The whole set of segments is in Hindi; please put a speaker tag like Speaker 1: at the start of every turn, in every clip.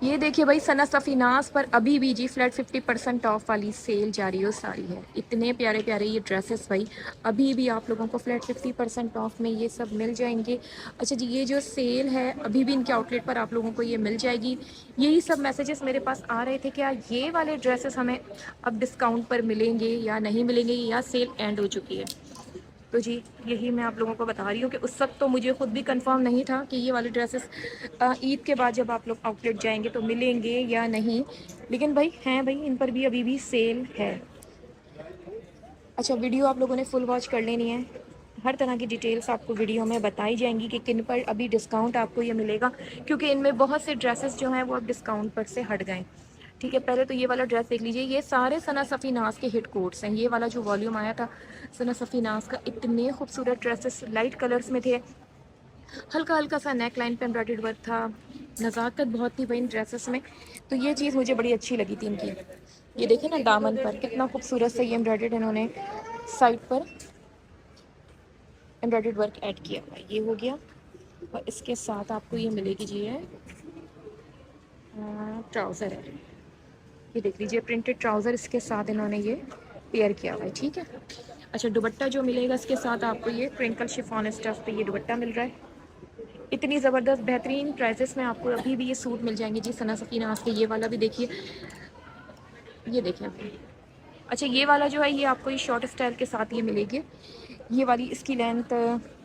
Speaker 1: ये देखिए भाई, सना सफीनास पर अभी भी जी फ्लैट 50% ऑफ वाली सेल जारी हो सारी है। इतने प्यारे प्यारे ये ड्रेसेस भाई अभी भी आप लोगों को फ्लैट 50% ऑफ में ये सब मिल जाएंगे। अच्छा जी, ये जो सेल है अभी भी इनके आउटलेट पर आप लोगों को ये मिल जाएगी। यही सब मैसेजेस मेरे पास आ रहे थे, क्या ये वाले ड्रेसेस हमें अब डिस्काउंट पर मिलेंगे या नहीं मिलेंगे, या सेल एंड हो चुकी है। तो जी यही मैं आप लोगों को बता रही हूँ कि उस वक्त तो मुझे खुद भी कंफर्म नहीं था कि ये वाले ड्रेसेस ईद के बाद जब आप लोग आउटलेट जाएंगे तो मिलेंगे या नहीं, लेकिन भाई हैं भाई, इन पर भी अभी भी सेल है। अच्छा, वीडियो आप लोगों ने फुल वॉच कर लेनी है। हर तरह की डिटेल्स आपको वीडियो में बताई जाएंगी कि किन पर अभी डिस्काउंट आपको ये मिलेगा, क्योंकि इनमें बहुत से ड्रेसेस जो हैं वो अब डिस्काउंट पर से हट गए। ठीक है, पहले तो ये वाला ड्रेस देख लीजिए। ये सारे सना सफ़ीनास के हिट कोट्स हैं। ये वाला जो वॉल्यूम आया था सना सफ़ीनास का, इतने खूबसूरत ड्रेसेस लाइट कलर्स में थे। हल्का हल्का सा नेक लाइन पे एम्ब्रॉयडर्ड वर्क था। नज़ाकत बहुत थी भाई इन ड्रेसेस में। तो ये चीज़ मुझे बड़ी अच्छी लगी थी इनकी। ये देखें ना, दामन पर कितना खूबसूरत से ये एम्ब्रॉयडर्ड इन्होंने साइड पर एम्ब्रॉयडर्ड वर्क ऐड किया हुआ है। ये हो गया, और इसके साथ आपको ये मिलेगी जी है ट्राउज़र है। ये देख लीजिए, प्रिंटेड ट्राउज़र इसके साथ इन्होंने ये पेयर किया हुआ है। ठीक है। अच्छा, दुपट्टा जो मिलेगा इसके साथ आपको ये क्रिंकल शिफॉन स्टफ पे ये दुपट्टा मिल रहा है। इतनी ज़बरदस्त बेहतरीन प्राइसेस में आपको अभी भी ये सूट मिल जाएंगे जी सना सफ़ीनास के। ये वाला भी देखिए, ये देखें आप। अच्छा, ये वाला जो है ये आपको ये शॉर्ट स्टाइल के साथ ये मिलेगी। ये वाली इसकी लेंथ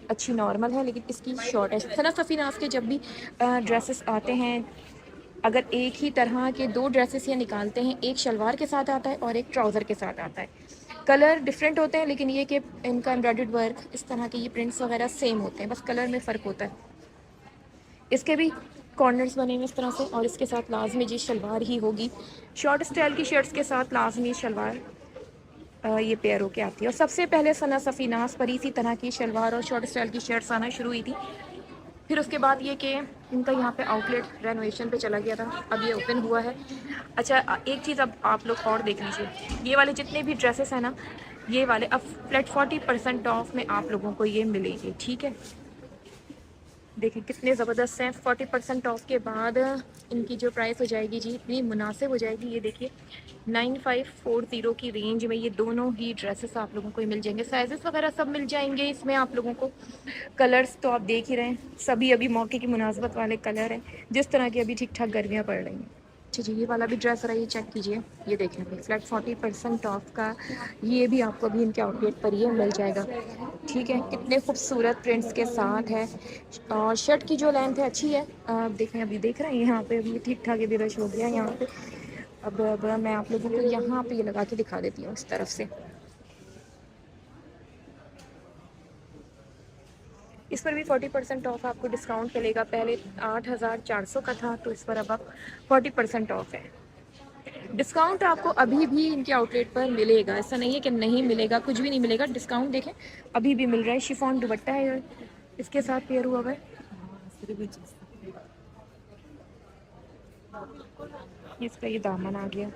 Speaker 1: अच्छी नॉर्मल है, लेकिन इसकी शॉर्ट है। सना सफ़ीनास के जब भी ड्रेसेस आते हैं, अगर एक ही तरह के दो ड्रेसेस ये निकालते हैं, एक शलवार के साथ आता है और एक ट्राउज़र के साथ आता है। कलर डिफरेंट होते हैं, लेकिन ये कि इनका एम्ब्रॉयडर्ड वर्क इस तरह के ये प्रिंट्स वगैरह सेम होते हैं, बस कलर में फ़र्क होता है। इसके भी कॉर्नर्स बने हुए इस तरह से, और इसके साथ लाजमी जी शलवार ही होगी। शॉर्ट स्टाइल की शर्ट्स के साथ लाजमी शलवार ये पेयर होके आती है। और सबसे पहले सना सफ़ीनास पर इसी तरह की शलवार और शॉर्ट स्टाइल की शर्ट्स आना शुरू हुई थी। फिर उसके बाद ये कि इनका यहाँ पे आउटलेट रेनोवेशन पे चला गया था, अब ये ओपन हुआ है। अच्छा, एक चीज़ अब आप लोग और देख लीजिए, ये वाले जितने भी ड्रेसेस हैं ना, ये वाले अब फ्लैट 40% ऑफ में आप लोगों को ये मिलेंगे। ठीक है, देखिए कितने ज़बरदस्त हैं। 40% ऑफ के बाद इनकी जो प्राइस हो जाएगी जी इतनी मुनासिब हो जाएगी। ये देखिए 9540 की रेंज में ये दोनों ही ड्रेसेस आप लोगों को मिल जाएंगे। साइजेस वगैरह सब मिल जाएंगे इसमें आप लोगों को। कलर्स तो आप देख ही रहे हैं, सभी अभी मौके की मुनासबत वाले कलर हैं, जिस तरह की अभी ठीक ठाक गर्मियाँ पड़ रही हैं। अच्छा जी, ये वाला भी ड्रेस रहा है, ये चेक कीजिए। ये देखें भाई, फ्लैट 40% ऑफ का ये भी आपको अभी इनके आउटलेट पर ये मिल जाएगा। ठीक है, कितने खूबसूरत प्रिंट्स के साथ है। और शर्ट की जो लेंथ है अच्छी है। देखें, अभी देख रहे हैं यहाँ पे अभी ठीक ठाक ये भी रश हो गया यहाँ पे। अब मैं आप लोगों को यहाँ पे ये लगा के दिखा देती हूँ इस तरफ से। इस पर भी 40% ऑफ आपको डिस्काउंट मिलेगा। पहले 8400 का था, तो इस पर अब आप 40% ऑफ है। डिस्काउंट आपको अभी भी इनके आउटलेट पर मिलेगा, ऐसा नहीं है कि नहीं मिलेगा, कुछ भी नहीं मिलेगा। डिस्काउंट देखें अभी भी मिल रहा है। शिफॉन दुपट्टा है, इसके साथ पेयर हुआ हुआ है। इसका ये दामन आ गया।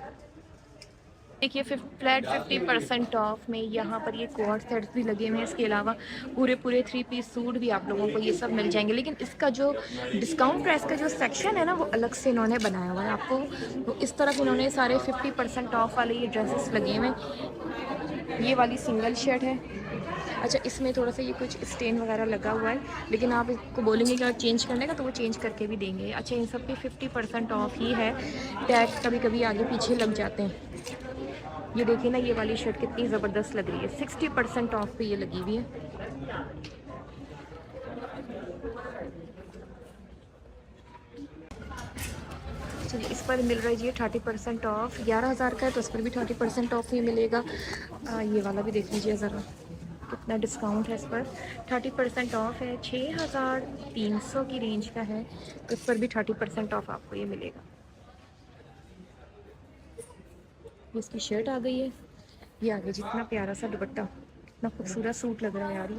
Speaker 1: देखिए फ्लैट 50% ऑफ में यहाँ पर ये कोट सेट्स भी लगे हुए हैं। इसके अलावा पूरे पूरे 3 पीस सूट भी आप लोगों को ये सब मिल जाएंगे। लेकिन इसका जो डिस्काउंट प्राइस का जो सेक्शन है ना, वो अलग से इन्होंने बनाया हुआ है आपको। तो इस तरफ इन्होंने सारे 50% ऑफ वाले ये ड्रेसेस लगे हुए हैं। ये वाली सिंगल शर्ट है। अच्छा, इसमें थोड़ा सा ये कुछ स्टेन वगैरह लगा हुआ है, लेकिन आप इसको बोलेंगे कि आप चेंज करने का, तो वो चेंज करके भी देंगे। अच्छा, इन सब पे 50% ऑफ ही है। टैग कभी कभी आगे पीछे लग जाते हैं। ये देखिए ना, ये वाली शर्ट कितनी ज़बरदस्त लग रही है। 60% ऑफ पे ये लगी हुई है। चलिए, इस पर मिल रहा है जी 30% ऑफ। 11,000 का है, तो इस पर भी 30% ऑफ ही मिलेगा। ये वाला भी देख लीजिए ज़रा, कितना डिस्काउंट है इस पर। 30% ऑफ है। 6,300 की रेंज का है, तो इस पर भी 30% ऑफ आपको ये मिलेगा। इसकी शर्ट आ गई है। ये आ गया, जितना प्यारा सा दुपट्टा, कितना खूबसूरत सूट लग रहा है यार ये।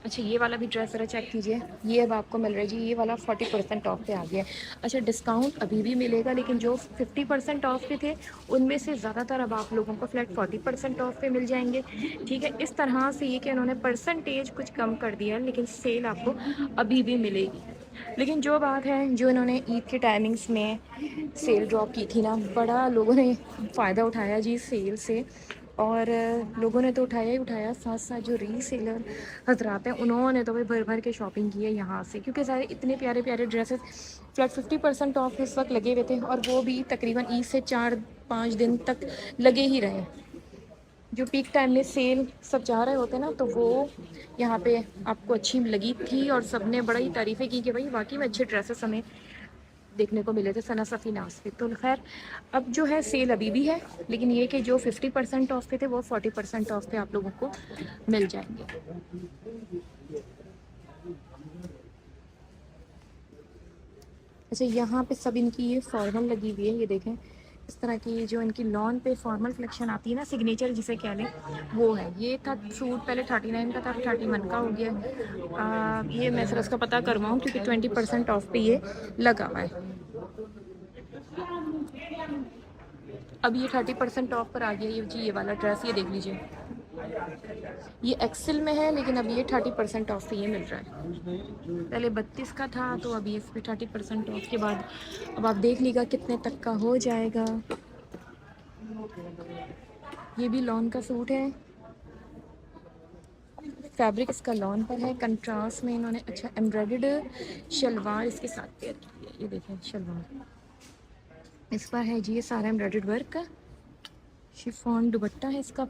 Speaker 1: अच्छा, ये वाला भी ड्रेस ज़रा चेक कीजिए। ये अब आपको मिल रहा है जी, ये वाला 40% ऑफ पे आ गया है। अच्छा, डिस्काउंट अभी भी मिलेगा, लेकिन जो 50% ऑफ पे थे उनमें से ज़्यादातर अब आप लोगों को फ्लैट 40% ऑफ पे मिल जाएंगे। ठीक है, इस तरह से ये कि उन्होंने परसेंटेज कुछ कम कर दिया है, लेकिन सेल आपको अभी भी मिलेगी। लेकिन जो बात है, जो इन्होंने ईद के टाइमिंग्स में सेल ड्रॉप की थी ना, बड़ा लोगों ने फ़ायदा उठाया जी सेल से। और लोगों ने तो उठाया ही उठाया, साथ साथ जो रीसेलर हजरात हैं उन्होंने तो भाई भर भर के शॉपिंग की है यहाँ से, क्योंकि सारे इतने प्यारे प्यारे ड्रेसेस फ्लैट 50% ऑफ इस वक्त लगे हुए थे, और वो भी तकरीबन ईद से 4-5 दिन तक लगे ही रहे। जो पीक टाइम में सेल सब जा रहे होते ना, तो वो यहाँ पे आपको अच्छी लगी थी, और सबने बड़ा ही तारीफ़ें की कि भाई वाकई में अच्छे ड्रेसेस हमें देखने को मिले थे सना सफ़ी नाज पे। तो खैर अब जो है सेल अभी भी है, लेकिन ये कि जो 50% ऑफ पे थे वो 40% ऑफ पे आप लोगों को मिल जाएंगे। अच्छा, यहाँ पे सब इनकी ये फॉर्मल लगी हुई है, ये देखें इस तरह की जो इनकी लॉन पे फॉर्मल कलेक्शन आती है ना, सिग्नेचर जिसे कह लें, वो है। ये था सूट पहले 39 का था, अब 31 का हो गया। ये मैं सर उसका पता करवाऊँ, क्योंकि 20% ऑफ पे ये लगा हुआ है। अब ये 30% ऑफ पर आ गया ये जी, ये वाला ड्रेस ये देख लीजिए, ये एक्सेल में है, लेकिन अब ये 30% ऑफ पे ये मिल रहा है। पहले 32 का था, तो अभी इस पे 30% ऑफ के बाद अब आप देख लीजिएगा कितने तक का हो जाएगा। ये भी लॉन का सूट है, फैब्रिक इसका लॉन पर है, कंट्रास्ट में इन्होंने अच्छा एम्ब्रॉयडर्ड शलवार इसके साथ पेयर की है। ये देखें शलवार इस पर है जी, ये सारा एम्ब्रॉयडर्ड वर्क का शिफॉन दुपट्टा है इसका।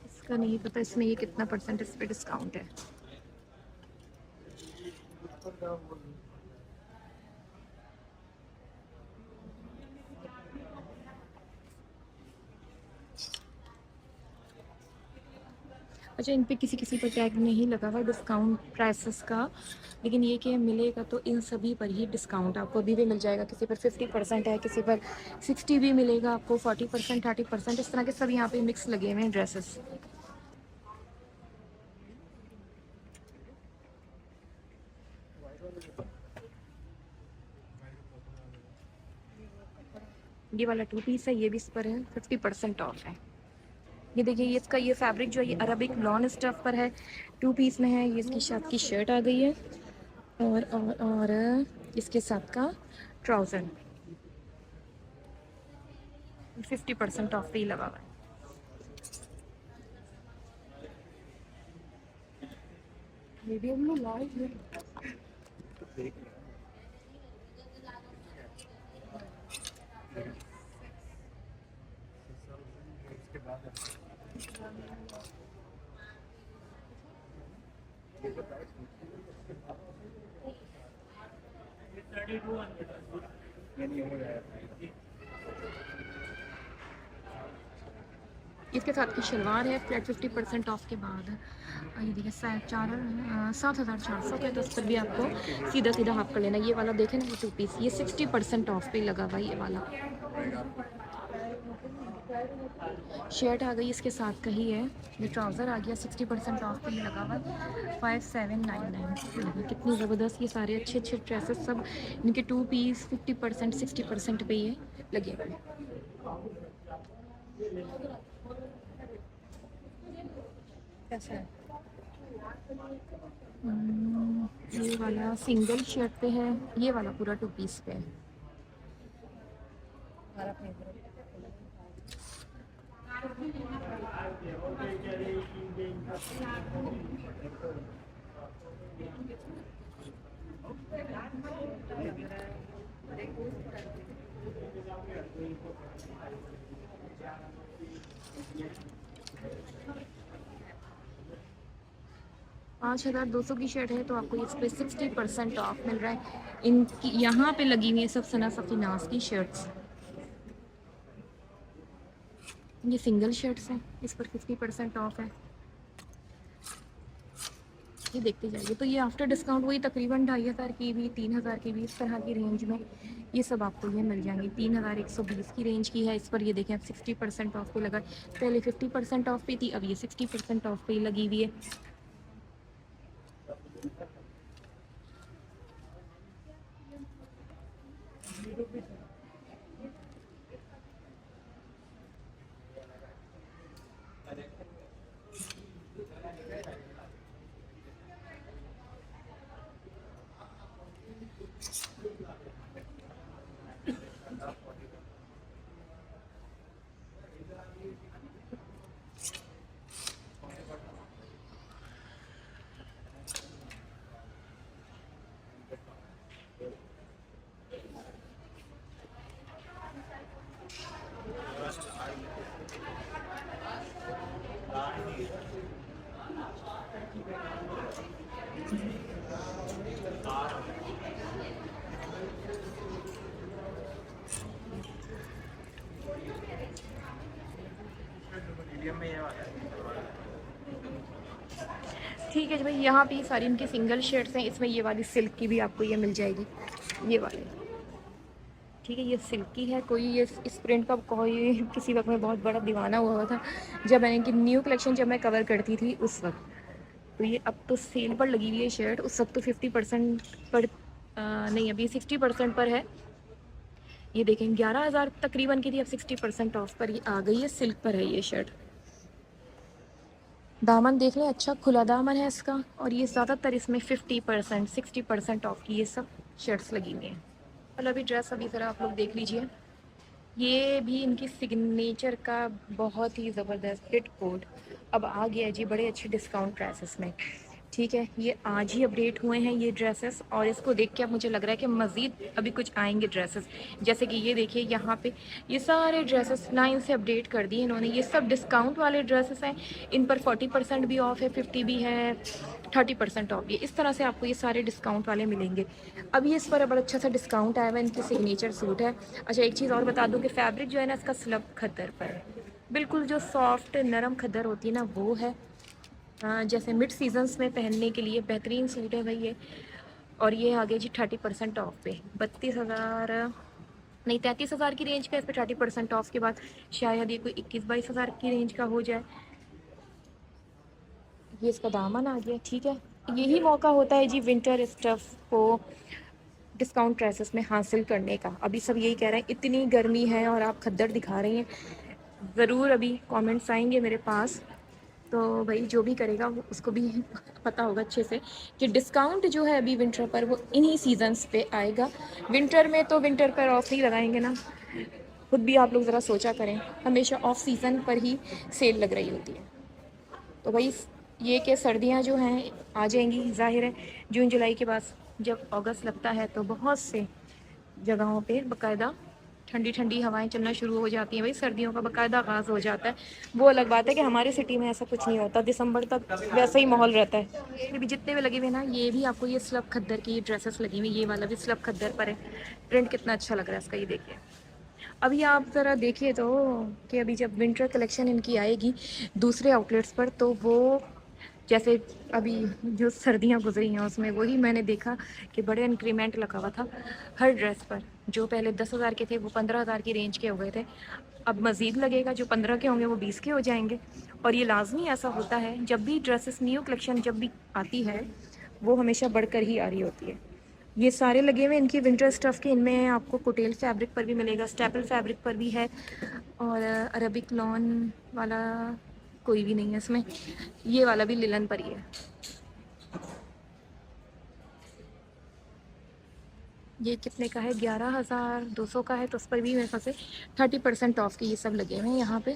Speaker 1: इसका नहीं पता इसमें ये कितना परसेंट इस पर डिस्काउंट है। अच्छा, इन पे किसी किसी पर टैग नहीं लगा हुआ डिस्काउंट प्राइसेस का, लेकिन ये कि मिलेगा तो इन सभी पर ही डिस्काउंट आपको अभी भी मिल जाएगा। किसी पर 50% है, किसी पर 60 भी मिलेगा आपको, 40%, 30%, इस तरह के सब यहाँ पे मिक्स लगे हुए हैं ड्रेसेस। ये वाला 2 पीस है, ये भी इस पर है 50% ऑफ है। ये देखिए, ये इसका ये फैब्रिक जो है ये अरबिक लॉन स्टफ पर है, 2 पीस में है। ये इसकी साथ की शर्ट आ गई है, और इसके साथ का ट्राउज़र 50% ऑफ पे ही लगा हुआ है। मीडियम में लार्ज है। इसके साथ की शलवार है फ्लैट 50% ऑफ के बाद। ये देखिए 7,400 का है, तो उस पर भी आपको सीधा सीधा हाफ कर लेना। ये वाला देखें ना, ये 2 पीस ये 60% ऑफ पे लगा हुआ ये वाला। शर्ट आ गई इसके साथ का ही है, ये ट्राउज़र आ गया 60% ऑफ पे ही लगा हुआ 5799। कितनी ज़बरदस्त, ये सारे अच्छे अच्छे ड्रेसेस सब इनके 2 पीस 50% 60% पे ये लगे हुए हैं। कैसा है? ये वाला सिंगल शर्ट पे है, ये वाला पूरा 2 पीस पे है। $5,200 की शर्ट है, तो आपको इस पे 60% ऑफ मिल रहा है। इनकी यहाँ पे लगी हुई है सब सना सफ़ी नाज की शर्ट्स। ये सिंगल शर्ट्स हैं, इस पर 50% ऑफ है। ये देखते जाइए, तो ये आफ्टर डिस्काउंट वही तकरीबन 2,500 की भी, 3,000 की भी, इस तरह की रेंज में ये सब आपको ये मिल जाएंगी। 3,120 की रेंज की है। इस पर ये देखें अब 60% ऑफ पे लगा, पहले 50% ऑफ पे थी, अब ये 60% ऑफ पे लगी हुई है। ठीक है जी भाई, यहाँ पे सारी इनकी सिंगल शर्ट्स हैं। इसमें ये वाली सिल्क की भी आपको ये मिल जाएगी, ये वाली। ठीक है, ये सिल्की है। कोई ये इस प्रिंट का कोई किसी वक्त में बहुत बड़ा दीवाना हुआ था, जब मैंने इनकी न्यू कलेक्शन जब मैं कवर करती थी उस वक्त। तो ये अब तो सेल पर लगी हुई है शर्ट, उस वक्त तो 50% पर नहीं, अभी 60% पर है। ये देखें 11,000 तकरीबन की थी, अब 60% ऑफ पर ये आ गई है। सिल्क पर है ये शर्ट। दामन देख लें, अच्छा खुला दामन है इसका। और ये ज़्यादातर इसमें 50% 60% ऑफ की ये सब शर्ट्स लगी हुई हैं। और अभी ड्रेस अभी ज़रा आप लोग देख लीजिए। ये भी इनकी सिग्नेचर का बहुत ही ज़बरदस्त हिट कोड अब आ गया है जी, बड़े अच्छे डिस्काउंट प्राइसेस में। ठीक है, ये आज ही अपडेट हुए हैं ये ड्रेसेस, और इसको देख के अब मुझे लग रहा है कि मज़ीद अभी कुछ आएंगे ड्रेसेस। जैसे कि ये देखिए यहाँ पे ये सारे ड्रेसेस 9 से अपडेट कर दिए इन्होंने। ये सब डिस्काउंट वाले ड्रेसेस हैं, इन पर 40% भी ऑफ है, 50 भी है, 30% ऑफ भी है। इस तरह से आपको ये सारे डिस्काउंट वाले मिलेंगे। अभी इस पर बड़ा अच्छा सा डिस्काउंट आया हुआ है, इनकी सिग्नेचर सूट है। अच्छा एक चीज़ और बता दूँ कि फैब्रिक जो है ना इसका स्लब खद्दर पर है, बिल्कुल जो सॉफ्ट नरम खद्दर होती है ना वो है। जैसे मिड सीजन्स में पहनने के लिए बेहतरीन सूट है भाई ये। और ये आ गया जी 30% ऑफ पे, 32,000 नहीं 33,000 की रेंज का। इस पर 30% ऑफ के बाद शायद ये कोई 21-22 हज़ार की रेंज का हो जाए। ये इसका दामन आ गया। ठीक है, यही मौका होता है जी विंटर स्टफ़ को डिस्काउंट प्राइसेस में हासिल करने का। अभी सब यही कह रहे हैं इतनी गर्मी है और आप खद्दर दिखा रही हैं। ज़रूर अभी कमेंट्स आएंगे मेरे पास, तो भाई जो भी करेगा वो उसको भी पता होगा अच्छे से कि डिस्काउंट जो है अभी विंटर पर वो इन्हीं सीजन्स पे आएगा। विंटर में तो विंटर पर ऑफ ही लगाएंगे ना, खुद भी आप लोग ज़रा सोचा करें, हमेशा ऑफ सीज़न पर ही सेल लग रही होती है। तो भाई ये कि सर्दियाँ जो हैं आ जाएंगी, ज़ाहिर है जून जुलाई के बाद जब अगस्त लगता है तो बहुत से जगहों पे बाकायदा ठंडी ठंडी हवाएं चलना शुरू हो जाती हैं। भाई सर्दियों का बाकायदा आगाज़ हो जाता है। वो अलग बात है कि हमारे सिटी में ऐसा कुछ नहीं होता, दिसंबर तक वैसा ही माहौल रहता है। ये भी जितने भी लगे हुए ना, ये भी आपको ये स्लब खद्दर की ड्रेसेस लगी हुई, ये वाला भी स्लब खद्दर पर है। प्रिंट कितना अच्छा लग रहा है इसका, ये देखिए। अभी आप ज़रा देखिए तो कि अभी जब विंटर कलेक्शन इनकी आएगी दूसरे आउटलेट्स पर, तो वो जैसे अभी जो सर्दियां गुजरी हैं उसमें वही मैंने देखा कि बड़े इंक्रीमेंट लगा हुआ था हर ड्रेस पर। जो पहले 10,000 के थे वो 15,000 की रेंज के हो गए थे, अब मज़ीद लगेगा। जो 15 के होंगे वो 20 के हो जाएंगे। और ये लाजमी ऐसा होता है, जब भी ड्रेसेस न्यू कलेक्शन जब भी आती है वो हमेशा बढ़कर ही आ रही होती है। ये सारे लगे हुए इनकी विंटर स्टफ़ के, इनमें आपको कुटेल फैब्रिक पर भी मिलेगा, स्टेपल फैब्रिक पर भी है, और अरबिक लॉन वाला कोई भी नहीं है इसमें। ये वाला भी लिलन पर ही है। ये कितने का है, 11,200 का है। तो उस पर भी मेरे ख्याल से 30% ऑफ के ये सब लगे हुए हैं यहाँ पे।